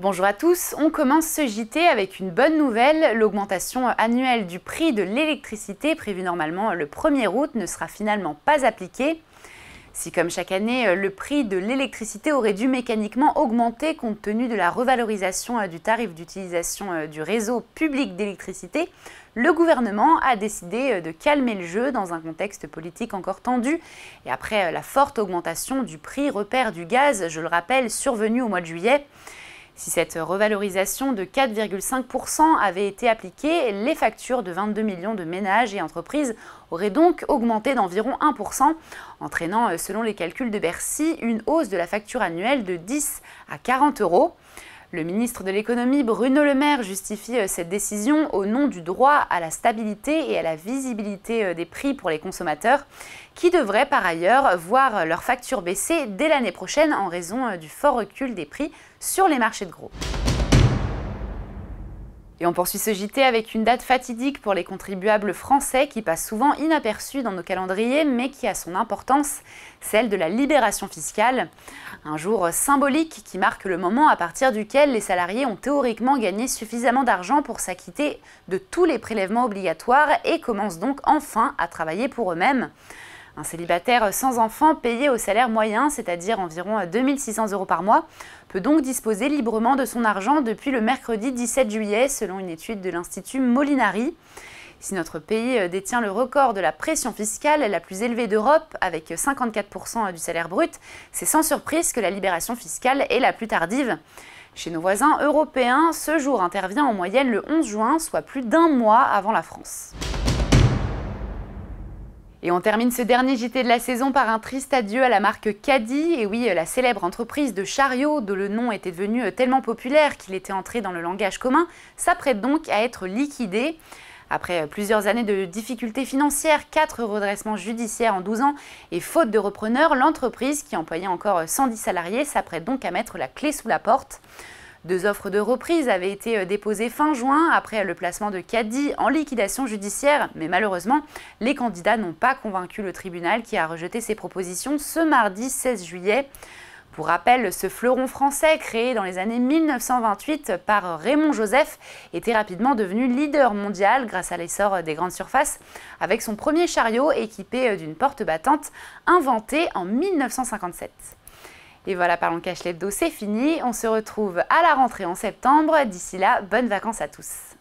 Bonjour à tous, on commence ce JT avec une bonne nouvelle. L'augmentation annuelle du prix de l'électricité prévue normalement le 1er août ne sera finalement pas appliquée. Si comme chaque année, le prix de l'électricité aurait dû mécaniquement augmenter compte tenu de la revalorisation du tarif d'utilisation du réseau public d'électricité, le gouvernement a décidé de calmer le jeu dans un contexte politique encore tendu et après la forte augmentation du prix repère du gaz, je le rappelle, survenue au mois de juillet. Si cette revalorisation de 4,5% avait été appliquée, les factures de 22 millions de ménages et entreprises auraient donc augmenté d'environ 1%, entraînant, selon les calculs de Bercy, une hausse de la facture annuelle de 10 à 40 euros. Le ministre de l'économie Bruno Le Maire justifie cette décision au nom du droit à la stabilité et à la visibilité des prix pour les consommateurs, qui devraient par ailleurs voir leurs factures baisser dès l'année prochaine en raison du fort recul des prix sur les marchés de gros. Et on poursuit ce JT avec une date fatidique pour les contribuables français qui passe souvent inaperçue dans nos calendriers mais qui a son importance, celle de la libération fiscale. Un jour symbolique qui marque le moment à partir duquel les salariés ont théoriquement gagné suffisamment d'argent pour s'acquitter de tous les prélèvements obligatoires et commencent donc enfin à travailler pour eux-mêmes. Un célibataire sans enfant payé au salaire moyen, c'est-à-dire environ 2 600 € par mois, peut donc disposer librement de son argent depuis le mercredi 17 juillet, selon une étude de l'Institut Molinari. Si notre pays détient le record de la pression fiscale la plus élevée d'Europe, avec 54% du salaire brut, c'est sans surprise que la libération fiscale est la plus tardive. Chez nos voisins européens, ce jour intervient en moyenne le 11 juin, soit plus d'un mois avant la France. Et on termine ce dernier JT de la saison par un triste adieu à la marque Caddy. Et oui, la célèbre entreprise de chariots dont le nom était devenu tellement populaire qu'il était entré dans le langage commun, s'apprête donc à être liquidée. Après plusieurs années de difficultés financières, 4 redressements judiciaires en 12 ans et faute de repreneurs, l'entreprise, qui employait encore 110 salariés, s'apprête donc à mettre la clé sous la porte. 2 offres de reprise avaient été déposées fin juin après le placement de Caddy en liquidation judiciaire, mais malheureusement, les candidats n'ont pas convaincu le tribunal qui a rejeté ces propositions ce mardi 16 juillet. Pour rappel, ce fleuron français, créé dans les années 1928 par Raymond Joseph, était rapidement devenu leader mondial grâce à l'essor des grandes surfaces, avec son premier chariot équipé d'une porte battante inventée en 1957. Et voilà, Parlons Cash Hebdo, c'est fini. On se retrouve à la rentrée en septembre. D'ici là, bonnes vacances à tous.